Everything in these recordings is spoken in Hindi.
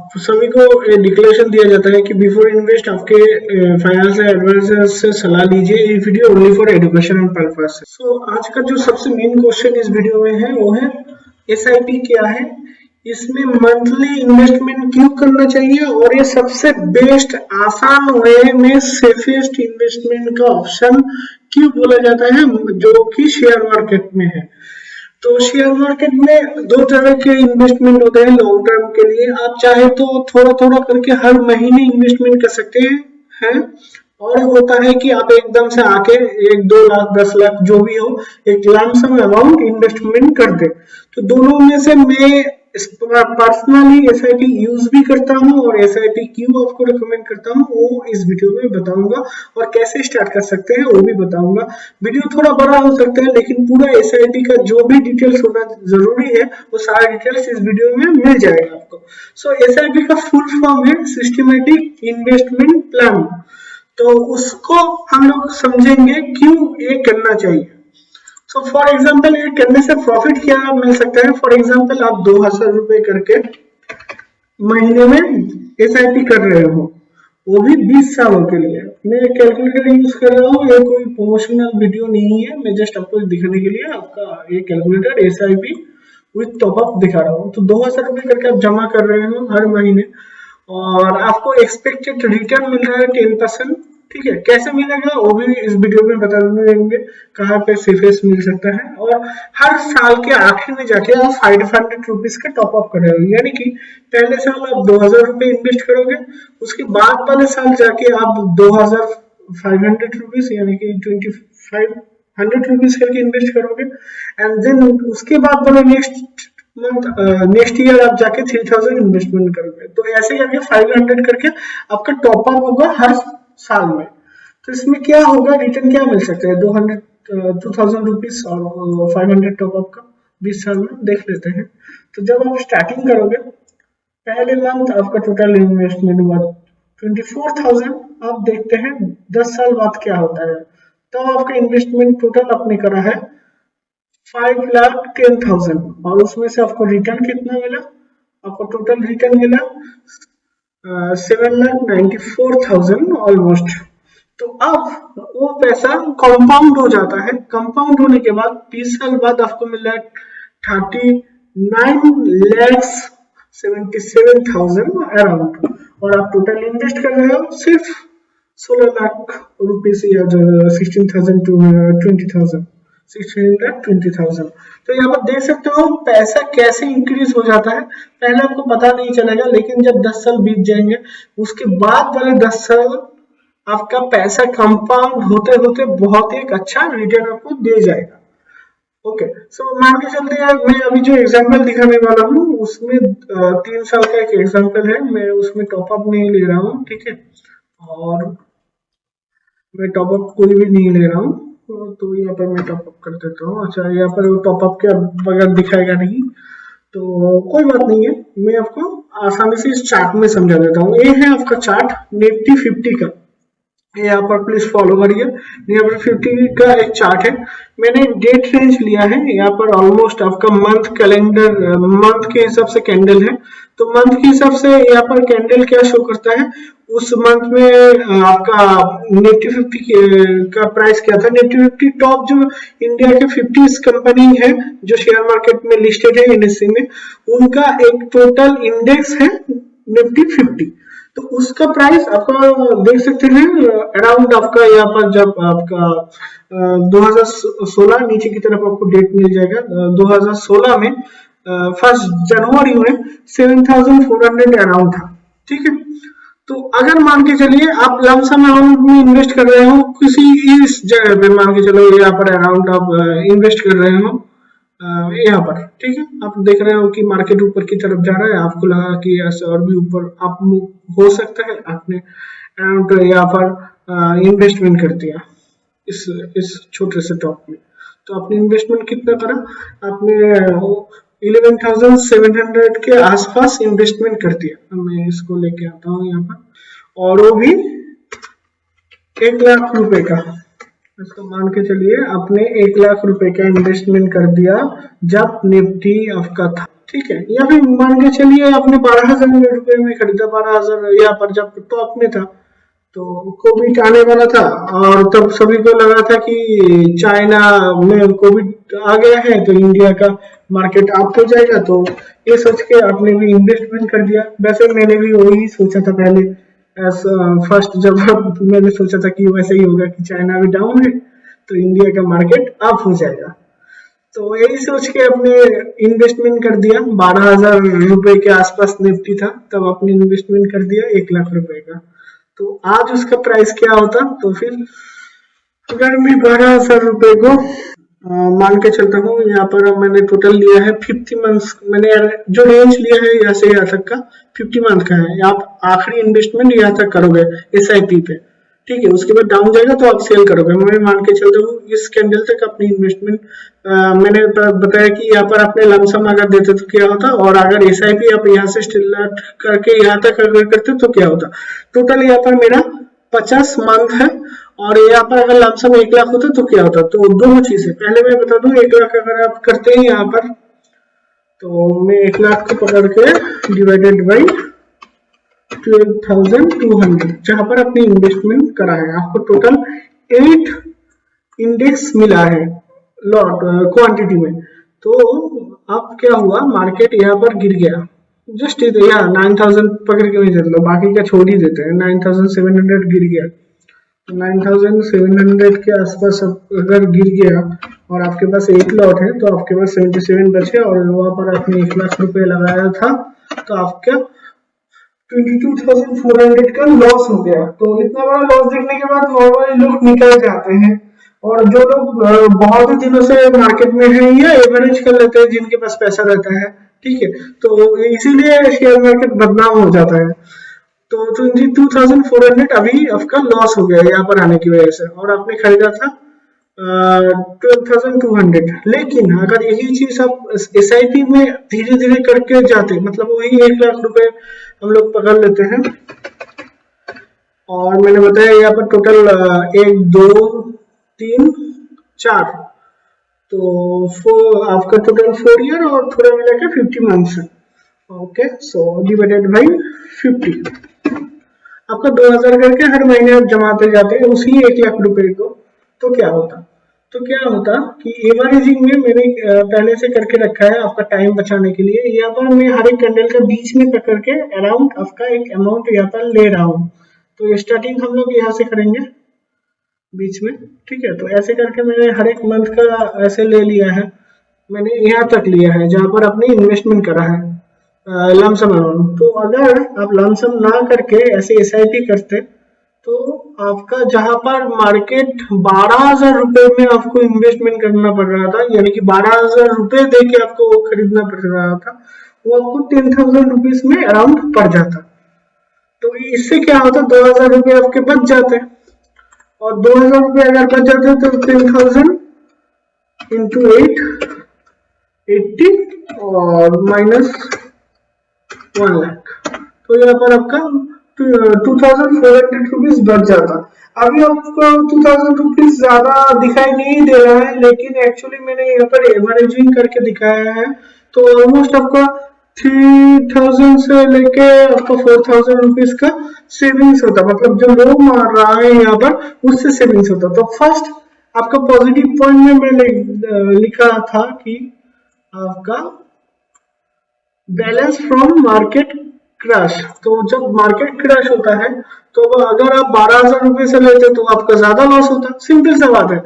आप सभी को डिक्लेरेशन दिया जाता है कि बिफोर इन्वेस्ट आपके फाइनेंशियल एडवाइजर से सलाह लीजिए, ये video only for education and purpose है। सो आज का जो सबसे मेन क्वेश्चन इस वीडियो में है वो है एसआईपी क्या है, इसमें मंथली इन्वेस्टमेंट क्यों करना चाहिए और ये सबसे बेस्ट आसान वे में सेफेस्ट इन्वेस्टमेंट का ऑप्शन क्यों बोला जाता है, जो कि शेयर मार्केट में है। तो शेयर मार्केट में दो तरह के इन्वेस्टमेंट होते हैं लॉन्ग टर्म के लिए। आप चाहे तो थोड़ा थोड़ा करके हर महीने इन्वेस्टमेंट कर सकते हैं, और होता है कि आप एकदम से आके 1-2 लाख 10 लाख जो भी हो एक लमसम अमाउंट इन्वेस्टमेंट कर दे। तो दोनों में से मैं पर्सनली एसआईपी यूज भी करता हूँ और एसआईपी क्यों आपको रिकमेंड करता हूँ वो इस वीडियो में बताऊंगा, और कैसे स्टार्ट कर सकते हैं वो भी बताऊंगा। वीडियो थोड़ा बड़ा हो सकता है लेकिन पूरा एसआईपी का जो भी डिटेल्स होना जरूरी है वो सारा डिटेल्स इस वीडियो में मिल जाएगा आपको। सो एसआईपी का फुल फॉर्म है सिस्टमेटिक इन्वेस्टमेंट प्लान। तो उसको हम लोग समझेंगे क्यों ये करना चाहिए। तो फॉर एग्जाम्पल ये करने से प्रॉफिट क्या मिल सकता है। फॉर एग्जाम्पल आप 2000 रुपए करके महीने में एसआईपी कर रहे हो, वो भी 20 सालों के लिए। मैं कैलकुलेटर यूज कर रहा हूँ, ये कोई प्रमोशनल वीडियो नहीं है, मैं जस्ट आपको दिखाने के लिए आपका ये कैलकुलेटर एसआईपी विथ टॉपअप दिखा रहा हूँ। तो 2000 रुपए करके आप जमा कर रहे हो हर महीने और आपको एक्सपेक्टेड रिटर्न मिल रहा है 10%। ठीक है, कैसे मिलेगा वो भी इस वीडियो में बता देंगे, कहाँ पे सेफेस्ट मिल सकता है। और हर साल के आखिर में जाके आप 500 रुपीज का टॉपअप कर रहे हो, यानी कि पहले साल आप 2000 रुपए इन्वेस्ट करोगे, उसके बाद वाले साल जाके आप 2500 रुपीज यानी कि 2500 रुपीज करके इन्वेस्ट करोगे, एंड देन उसके बाद वाले नेक्स्ट ईयर आप जाके 3000 इन्वेस्टमेंट करोगे। तो ऐसे करके 500 करके आपका टॉपअप होगा हर साल में। तो इसमें क्या होगा, रिटर्न क्या मिल सकता है 2000 रुपीज और 500 टॉपअप का 20 साल में, देख लेते हैं। तो जब आप स्टार्टिंग करोगे पहले मंथ आपका टोटल इन्वेस्टमेंट हुआ 24,000। आप देखते हैं 10 साल बाद क्या होता है। तब आपका इन्वेस्टमेंट टोटल आपने करा है 5,10,000 और उसमें से आपको रिटर्न कितना मिला, आपको टोटल रिटर्न मिला 7,94,000 ऑलमोस्ट। तो अब वो पैसा कंपाउंड हो जाता है, कंपाउंड होने के बाद 20 साल बाद आपको मिल रहा है 39,77,000 अराउंड, और आप टोटल इन्वेस्ट कर रहे हो सिर्फ 16 लाख रुपीज या 16,000 to 20,000 16,20,000। तो यहाँ पर देख सकते हो पैसा कैसे इंक्रीज हो जाता है। पहले आपको पता नहीं चलेगा, लेकिन जब 10 साल बीत जाएंगे उसके बाद वाले 10 साल आपका पैसा कंपाउंड होते होते बहुत ही एक अच्छा रिटर्न आपको दे जाएगा। ओके, सो मान के चलते हैं मैं अभी जो एग्जांपल दिखाने वाला हूँ उसमें 3 साल का एक एग्जांपल है, मैं उसमें टॉपअप नहीं ले रहा हूँ। ठीक है, और मैं टॉपअप कोई भी नहीं ले रहा हूँ, तो यहाँ पर मैं टॉपअप कर देता हूँ। अच्छा, यहाँ पर टॉपअप के बगैर दिखाएगा नहीं, तो कोई बात नहीं है, मैं आपको आसानी से इस चार्ट में समझा देता हूँ। ये है आपका चार्ट निफ्टी 50 का, यहाँ पर प्लीज फॉलो करिए। यहाँ पर 50 का एक चार्ट है, मैंने डेट रेंज लिया है। यहाँ पर ऑलमोस्ट आपका मंथ कैलेंडर मंथ के हिसाब से कैंडल है, तो मंथ के हिसाब से यहाँ पर कैंडल क्या शो करता है उस मंथ में आपका निफ्टी 50 का प्राइस क्या था। निफ्टी 50 टॉप जो इंडिया के 50 कंपनी है जो शेयर मार्केट में लिस्टेड है एनएससी में, उनका एक टोटल इंडेक्स है निफ्टी 50। तो उसका प्राइस आपका देख सकते हैं अराउंड आपका यहाँ पर जब आपका 2016 नीचे की तरफ आपको डेट मिल जाएगा, 2016 में 1 जनवरी में 7,400 अराउंड था। ठीक है, तो अगर मान के चलिए आप लमसम अमाउंट में इन्वेस्ट कर रहे हो किसी इस जगह पे, मान के चलो यहाँ पर अराउंड आप इन्वेस्ट कर रहे हो यहाँ पर। ठीक है, आप देख रहे हो कि मार्केट ऊपर की तरफ जा रहा है, आपको लगा कि ऐसे और भी ऊपर आप हो सकता है, आपने अराउंड यहाँ पर इन्वेस्टमेंट कर दिया इस छोटे से टॉप में। तो आपने इन्वेस्टमेंट कितना करा, आपने 11,700 के आसपास इन्वेस्टमेंट कर दिया। मैं इसको लेके आता हूँ यहाँ पर, और वो भी 1 लाख रुपए का। इसको मान के चलिए आपने 1 लाख रुपए का इन्वेस्टमेंट कर दिया जब निफ्टी आपका था ठीक है। या फिर मान के चलिए आपने 12,000 रुपए में खरीदा, 12,000 यहाँ पर जब टॉप में था, तो कोविड आने वाला था और तब सभी को लगा था कि चाइना में कोविड आ गया है तो इंडिया का मार्केट अप हो जाएगा, तो ये सोच के आपने भी इन्वेस्टमेंट कर दिया। वैसे मैंने भी वही सोचा था पहले, फर्स्ट जब मैंने सोचा था कि वैसे ही होगा कि चाइना भी डाउन है तो इंडिया का मार्केट अप हो जाएगा, तो यही सोच के अपने इन्वेस्टमेंट कर दिया। 12,000 रुपए के आसपास निफ्टी था, तब आपने इन्वेस्टमेंट कर दिया 1 लाख रुपए का। तो आज उसका प्राइस क्या होता, तो फिर अगर मैं 12,000 रुपए को मान के चलता हूँ, यहाँ पर मैंने टोटल लिया है 50 मंथ्स, मैंने जो रेंज लिया है यहाँ से यहाँ तक का 50 मंथ का है। आप आखिरी इन्वेस्टमेंट यहाँ तक करोगे SIP पे, ठीक है, उसके बाद डाउन जाएगा तो आप सेल करोगे। मैं मान के चलता हूँ इस कैंडल तक अपनी इन्वेस्टमेंट, मैंने बताया कि यहाँ पर अपने लमसम अगर देते तो क्या होता, और अगर SIP आप यहाँ से स्टार्ट करके यहाँ तक अगर करते तो क्या होता। टोटल यहाँ पर मेरा 50 मंथ है और यहाँ पर अगर लमसम 1 लाख होता तो क्या होता। तो दोनों चीजें पहले मैं बता दूं, 1 लाख अगर आप करते हैं यहाँ पर, तो मैं 1 लाख को पकड़ के डिवाइडेड बाई 12,200 जहां पर अपनी इन्वेस्टमेंट करा है, आपको टोटल 8 इंडेक्स मिला है लॉट क्वांटिटी में। तो अब क्या हुआ, मार्केट यहाँ पर गिर गया, जस्ट यहाँ 9,000 पकड़ के नहीं चल लो, बाकी का छोड़ ही देते हैं। 9,700 गिर गया, 9,700 के आसपास अगर गिर गया और आपके पास 1 लॉट है तो आपके पास 77 बचे और वहां पर आपने 1 लाख रुपए लगाया था तो आपका 22,400 का लॉस हो गया। तो इतना बड़ा लॉस देखने के बाद नॉर्मली लोग निकल जाते हैं, और जो लोग बहुत ही दिनों से मार्केट में है या एवरेज कर लेते हैं जिनके पास पैसा रहता है, ठीक है, तो इसीलिए शेयर मार्केट बदनाम हो जाता है। तो 22,400 अभी आपका लॉस हो गया यहाँ पर आने की वजह से, और आपने खरीदा था 12,200। लेकिन अगर यही चीज आप SIP में धीरे धीरे करके जाते, मतलब वही 1 लाख रुपए हम लोग पकड़ लेते हैं, और मैंने बताया यहाँ पर टोटल 1 2 3 4, तो आपका टोटल 4 ईयर और थोड़ा मिला के 50 मंथ्स है। ओके, सो डिवाइडेड बाई 50, आपका 2,000 करके हर महीने आप जमाते जाते हैं उसी 1 लाख रुपए को। तो क्या होता कि एवरेजिंग में मैंने पहले से करके रखा है आपका टाइम बचाने के लिए। यहाँ पर मैं हर एक कैंडल का बीच में पकड़ के अराउंड आपका एक अमाउंट यहाँ पर ले रहा हूँ। तो स्टार्टिंग हम लोग यहाँ से करेंगे बीच में, ठीक है। तो ऐसे करके मैंने हर एक मंथ का ऐसे ले लिया है, मैंने यहाँ तक लिया है जहां पर आपने इन्वेस्टमेंट करा है लमसम अमाउंट। तो अगर आप लमसम ना करके ऐसे SIP करते तो आपका जहां पर मार्केट 12,000 रुपए में आपको इन्वेस्टमेंट करना पड़ रहा था, यानी कि 12,000 रुपए दे के आपको वो खरीदना पड़ रहा था, वो आपको 10,000 रुपीज में अराउंड पड़ जाता। तो इससे क्या होता, 2,000 रुपए आपके बच जाते, और 2,000 रुपए अगर बच जाते तो 10,000 इंटू 8 80 और माइनस 1 लाख, तो यहाँ पर आपका 2,400 रुपीज बच जाता। अभी आपको 2,000 रुपीज ज्यादा दिखाई नहीं दे रहा है, लेकिन एक्चुअली मैंने यहाँ पर एवरेजिंग करके दिखाया है, तो ऑलमोस्ट आपका 3,000 से लेके आपको 4,000 रुपीज का सेविंग्स होता, मतलब जो लोग मार रहा है यहाँ पर उससे सेविंग्स होता। तो फर्स्ट आपका पॉजिटिव पॉइंट में मैंने लिखा था कि आपका बैलेंस फ्रॉम मार्केट क्रैश। तो जब मार्केट क्रैश होता है तो अगर आप 12,000 रुपए से लेते तो आपका ज्यादा लॉस होता, सिंपल सा बात है।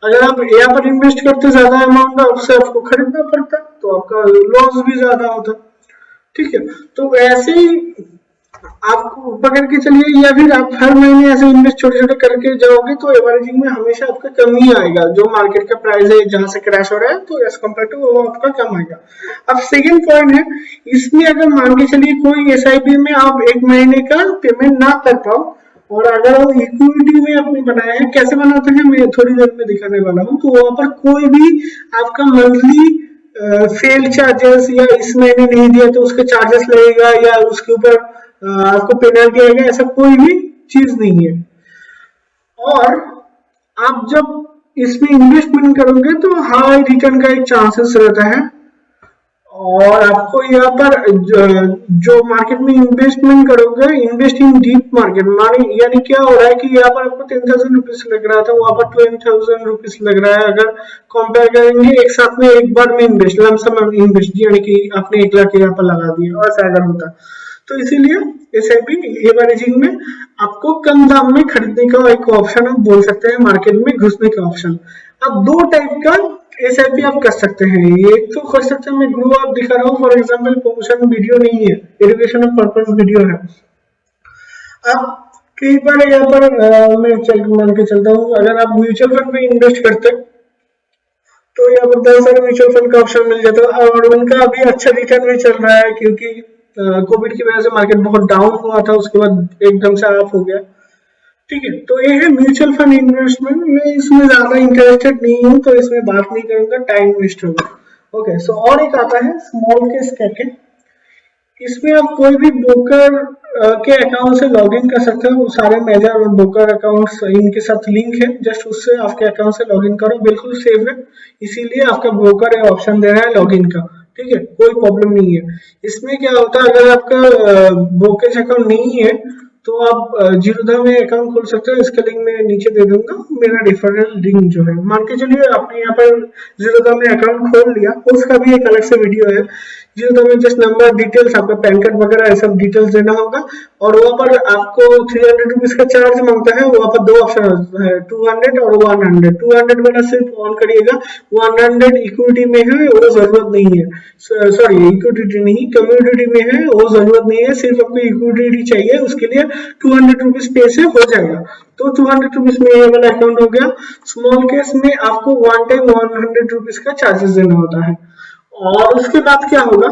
अगर आप यहाँ पर इन्वेस्ट करते ज्यादा अमाउंट आपसे आपको खरीदना पड़ता तो आपका लॉस भी ज्यादा होता, ठीक है। तो ऐसे ही आपको पकड़ के चलिए, या फिर आप हर महीने ऐसे इन्वेस्ट छोटे छोटे करके जाओगे तो एवरेजिंग में हमेशा आपका कम ही आएगा। जो मार्केट का प्राइस है जहां से क्रैश हो रहा है तो एज कम्पेयर टू वो आपका कम आएगा। अब सेकंड पॉइंट है, इसमें अगर मान के चलिए कोई SIP में आप 1 महीने का पेमेंट ना कर पाओ, और अगर वो इक्विटी में आपने बनाया है, कैसे बनाते हैं मैं थोड़ी देर में दिखाने वाला हूँ। तो वहां पर कोई भी आपका मंथली फेल चार्जेस या इस महीने नहीं दिया तो उसके चार्जेस लगेगा या उसके ऊपर आपको पेनल्टी आएगा, ऐसा कोई भी चीज नहीं है। और आप जब इसमें इन्वेस्टमेंट करोगे तो हाई रिटर्न का एक चांसेस रहता है, और आपको यहाँ पर जो मार्केट में इन्वेस्टमेंट करोगे, इन्वेस्ट इन डीप मार्केट माने यानी क्या हो रहा है कि यहाँ पर आपको 10,000 रुपीज लग रहा था, वहां पर 20,000 रुपीज लग रहा है। अगर कंपेयर करेंगे एक साथ में एक बार में इन्वेस्ट, लमसम इन्वेस्ट यानी कि आपने 1 लाख यहाँ पर लगा दिया और ऐसा अगर होता, तो इसीलिए एसआईपी एवरेजिंग में आपको कम दाम में खरीदने का एक ऑप्शन आप बोल सकते हैं, मार्केट में घुसने का ऑप्शन। अब दो टाइप का एसआईपी आप कर सकते हैं। एक तो कर सकते हैं, मैं ग्रो आप दिखा रहा हूँ, फॉर एग्जांपल प्रमोशन वीडियो नहीं है, एजुकेशनल पर्पस वीडियो है। आप कई बार यहाँ पर मैं मान के चलता हूँ, अगर आप म्यूचुअल फंड में इन्वेस्ट करते हैं तो यहाँ पर बहुत सारे म्यूचुअल फंड का ऑप्शन मिल जाता है और उनका अभी अच्छा रिटर्न भी चल रहा है, क्योंकि कोविड की वजह से मार्केट बहुत डाउन हुआ था, उसके बाद एकदम से अप हो गया। ठीक है, तो ये है म्यूचुअल फंड इन्वेस्टमेंट। मैं इसमें ज्यादा इंटरेस्टेड नहीं हूँ तो इसमें बात नहीं करूंगा, टाइम वेस्ट होगा। ओके, सो और एक आता है स्मॉल केस करके। इसमें आप कोई भी ब्रोकर के अकाउंट से लॉगिन कर सकते हो, वो सारे मेजर ब्रोकर अकाउंट्स इनके साथ लिंक है, जस्ट उससे आपके अकाउंट से लॉगिन करो, बिल्कुल सेफ है। इसीलिए आपका ब्रोकर ऑप्शन दे रहा है लॉगिन का। ठीक है, कोई प्रॉब्लम नहीं है। इसमें क्या होता है, अगर आपका ब्रोकेज अकाउंट नहीं है तो आप जीरोधा में अकाउंट खोल सकते हो। इसका लिंक मैं नीचे दे दूंगा, मेरा रेफरल लिंक जो है। मान के चलिए आपने यहाँ पर जीरोधा में अकाउंट खोल लिया, उसका भी एक अलग से वीडियो है। जीरोधा में जस्ट नंबर डिटेल्स, आपका पैन कार्ड वगैरह ये सब डिटेल्स देना होगा, और वहाँ पर आपको 300 रुपीज का चार्ज मांगता है। वहाँ पर दो ऑप्शन है, 200 और 100। 200 वाला सिर्फ ऑन करिएगा, 100 इक्विटी में है, वो जरूरत नहीं है। सॉरी, इक्विटी नहीं, कम्युनिटी में है, वो जरूरत नहीं है। सिर्फ आपको इक्विटी चाहिए, उसके लिए 200 रुपीज पे से हो जाएगा। तो 200 रुपीज में ये वाला अकाउंट हो गया। स्मॉल केस में आपको वन टाइम 100 रुपीज का चार्जेस देना होता है। और उसके बाद क्या होगा,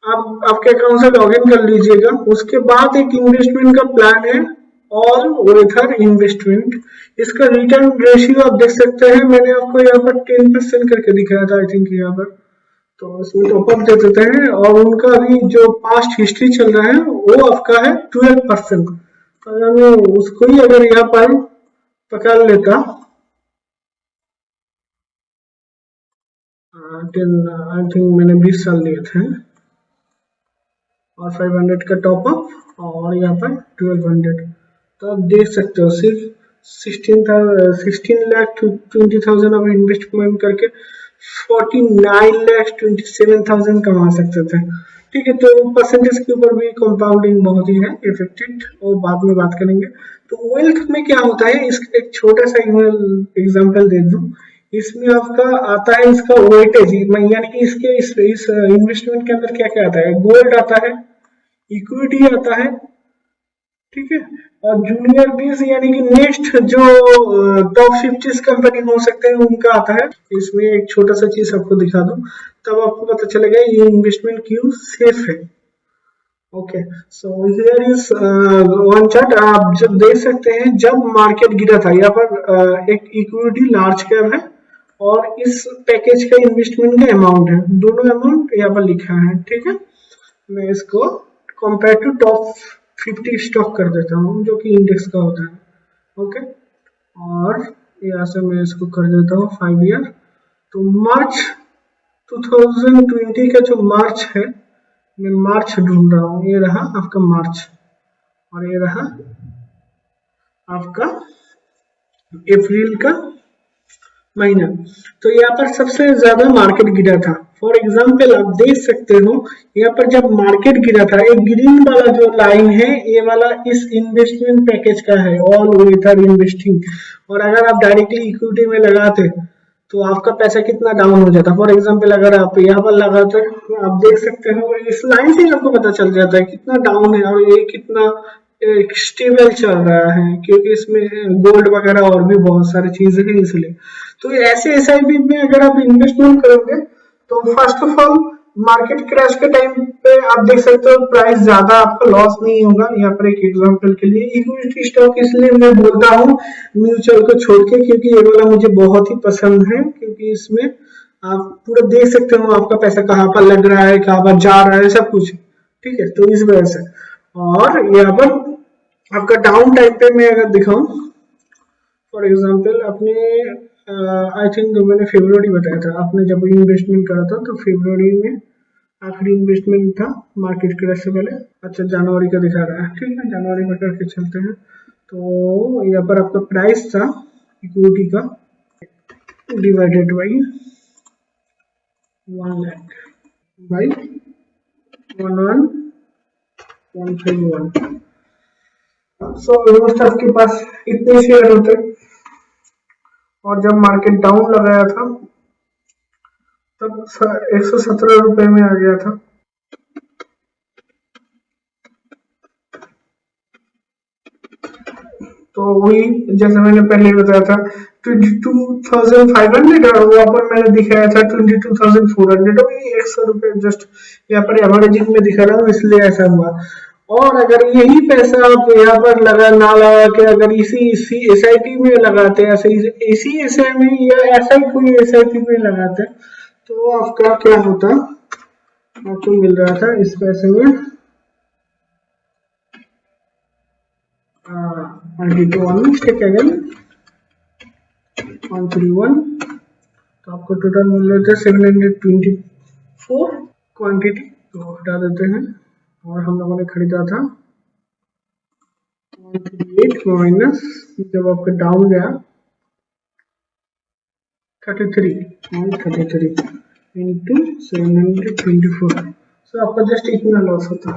आप आपके अकाउंट से लॉगिन कर लीजिएगा। उसके बाद एक इन्वेस्टमेंट का प्लान है, ऑल वेथर इन्वेस्टमेंट। इसका रिटर्न रेशियो आप देख सकते हैं, मैंने आपको यहाँ पर 10% करके दिखाया था आई थिंक यहाँ पर। तो इसमें टॉपअप दे देते हैं, और उनका अभी जो पास्ट हिस्ट्री चल रहा है वो आपका है 12%। तो अगर मैं उसको ही अगर यहाँ पर पकड़ लेता, आई थिंक मैंने 20 साल लिए थे, और 500 का टॉपअप, और यहाँ पर 1200। तो आप देख सकते हो सिर्फ 16 लाख 20,000 आप इन्वेस्टमेंट करके 49,27,000 कमा सकते थे। ठीक है, तो परसेंटेज के ऊपर भी कंपाउंडिंग बहुत ही है इफेक्टेड, और बाद में बात करेंगे। तो वेल्थ में क्या होता है, इस एक छोटा सा एग्जांपल दे दूं। इसमें आपका आता है इसका वेटेज, यानी कि इसके इस इन्वेस्टमेंट के अंदर क्या क्या आता है, गोल्ड आता है, इक्विटी आता है, ठीक है, और जूनियर बीस यानी कि नेक्स्ट जो टॉप 50 कंपनी हो सकते हैं उनका आता है। इसमें एक छोटा सा चीज आपको दिखा दूं, तब आपको पता चलेगा ये इन्वेस्टमेंट क्यों सेफ है। Okay, so here is one chart. आप जब देख सकते हैं, जब मार्केट गिरा था, यहाँ पर एक इक्विटी लार्ज कैप है, और इस पैकेज का इन्वेस्टमेंट का अमाउंट है, दोनों अमाउंट यहाँ पर लिखा है। ठीक है, मैं इसको कंपेयर टू टॉप 50 स्टॉक कर देता हूँ, जो कि इंडेक्स का होता है। ओके, और यहाँ से मैं इसको कर देता हूँ 5 ईयर। तो मार्च 2020 का जो मार्च है, मैं मार्च ढूंढ रहा हूँ, ये रहा आपका मार्च, और ये रहा आपका अप्रैल का महीना। तो यहाँ पर सबसे ज्यादा मार्केट गिरा था। फॉर एग्जाम्पल आप देख सकते हो, यहाँ पर जब मार्केट गिरा था, एक ग्रीन वाला जो लाइन है, ये वाला इस इन्वेस्टमेंट पैकेज का है, ऑल वेथर इन्वेस्टिंग। और अगर आप डायरेक्टली इक्विटी में लगाते तो आपका पैसा कितना डाउन हो जाता। फॉर एग्जाम्पल अगर आप यहाँ पर लगाते, आप देख सकते हो इस लाइन से आपको पता चल जाता है कितना डाउन है, और ये कितना स्टेबल चल रहा है, क्योंकि इसमें गोल्ड वगैरह और भी बहुत सारी चीजें हैं इसलिए। तो ऐसे एसआईपी में अगर आप इन्वेस्टमेंट करोगे, तो first of all market crash के टाइम पे आप देख सकते हो प्राइस ज्यादा आपका लॉस नहीं होगा। यहाँ पर एक एग्जांपल के लिए इक्विटी स्टॉक इसलिए मैं बोलता हूँ म्यूचुअल को छोड़ के, क्योंकि ये वाला मुझे बहुत ही पसंद है, क्योंकि इसमें आप पूरा देख सकते हो आपका पैसा कहाँ पर लग रहा है, कहाँ पर जा रहा है, सब कुछ। ठीक है, तो इस वजह से। और यहाँ पर आपका डाउन टाइम पे मैं अगर दिखाऊं, फॉर एग्जांपल अपने आई थिंक मैंने फरवरी बताया था, आपने जब इन्वेस्टमेंट करा था तो फरवरी में आखिरी इन्वेस्टमेंट था मार्केट क्रैश से पहले। अच्छा जनवरी का दिखा रहा है, ठीक है जनवरी में करके चलते हैं। तो यहाँ पर आपका प्राइस था इक्विटी का divided by 1 lakh by 11151। So almost आपके पास इतने शेयर होते और जब मार्केट डाउन लगाया था तब 117 रुपए में आ गया था। तो वही जैसे मैंने पहले बताया था 22,500 और वहां पर मैंने दिखाया था 22,400, वही 100 रुपए जस्ट यहाँ पर एवरेजिंग में दिखा रहा हूँ इसलिए ऐसा हुआ। और अगर यही पैसा आप यहाँ पर ना लगा के अगर इसी SIP में लगाते इसी SIP में या ऐसा ही कोई SIP में लगाते तो आपका क्या होता, आपको मिल रहा था इस पैसे में 131, तो आपको टोटल मिल रहे थे 724 क्वांटिटी। तो हटा देते हैं और हम लोगों ने खरीदा था 138 माइनस जब आपका डाउन गया 33 इंटू 724, तो आपका जस्ट इतना लॉस होता।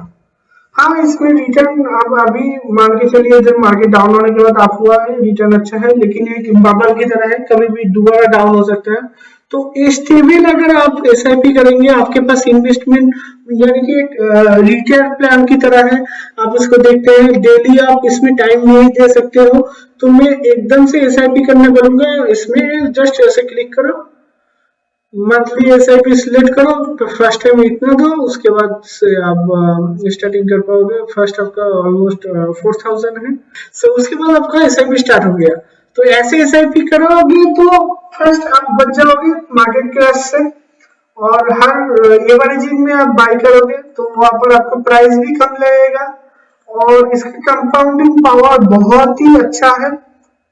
हाँ इसमें रिटर्न आप अभी मान के चलिए जब मार्केट डाउन होने के बाद आप हुआ है रिटर्न अच्छा है, लेकिन एक बबल की तरह है, कभी भी दोबारा डाउन हो सकता है। तो स्टेबल अगर आप SIP करेंगे आपके पास इन्वेस्टमेंट यानी कि एक रिटेल प्लान की तरह है, आप इसको देखते हैं डेली आप इसमें टाइम नहीं दे सकते हो। तो मैं एकदम से SIP करने बोलूंगा, इसमें जस्ट ऐसे क्लिक करो मंथली SIP सिलेक्ट करो, तो फर्स्ट टाइम इतना दो, उसके बाद से आप स्टार्टिंग कर पाओगे। फर्स्ट आपका ऑलमोस्ट 4,000 है, सो उसके बाद आपका SIP स्टार्ट हो गया। तो ऐसे SIP करोगे तो फर्स्ट आप बच जाओगे मार्केट क्रैश से, और हर एवरेजिंग में आप बाई करोगे तो वहां पर आपको प्राइस भी कम लगेगा और इसका कंपाउंडिंग पावर बहुत ही अच्छा है।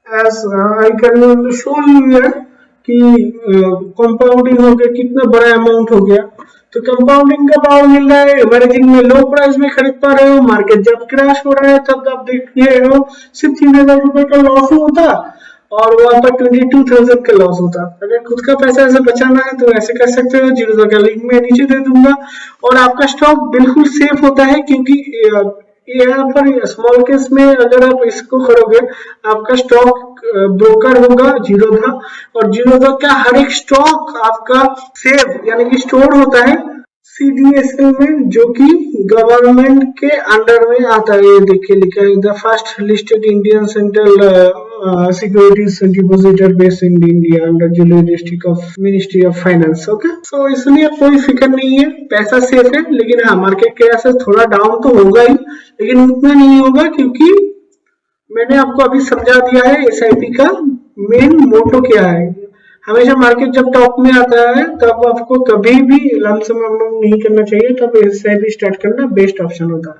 As I can show you here कि कंपाउंडिंग हो गया, कितना बड़ा अमाउंट हो गया। तो कंपाउंडिंग का पावर मिल रहा है, एवरेजिंग में लो प्राइस में खरीद पा रहे हो, मार्केट जब क्रैश हो रहा है तब आप देख रहे हो सिर्फ 3,000 रुपए का लॉस होता और वहां पर 22,000 का लॉस होता। अगर खुद का पैसा ऐसे बचाना है तो ऐसे कर सकते हो, जीरो का लिंक मैं नीचे दे दूंगा और आपका स्टॉक बिल्कुल सेफ होता है, क्योंकि यहाँ पर स्मॉल केस में अगर आप इसको करोगे आपका स्टॉक ब्रोकर होगा जीरोधा, और जीरोधा का हर एक स्टॉक आपका सेफ यानी कि स्टोर होता है CDSL में, जो कि गवर्नमेंट के अंडर में आता है। ये देखिए लिखा है the first listed Indian central securities depositor based in India under jurisdiction of ministry of finance. Okay, so इसलिए कोई फिक्र नहीं है, पैसा सेफ है। लेकिन हाँ मार्केट क्रैश थोड़ा डाउन तो होगा ही, लेकिन उतना नहीं होगा, क्योंकि मैंने आपको अभी समझा दिया है SIP का मेन मोटो क्या है। हमेशा मार्केट जब टॉप में आता है तब आपको कभी भी लमसम अमाउंट नहीं करना चाहिए, तब SIP स्टार्ट करना बेस्ट ऑप्शन होता है।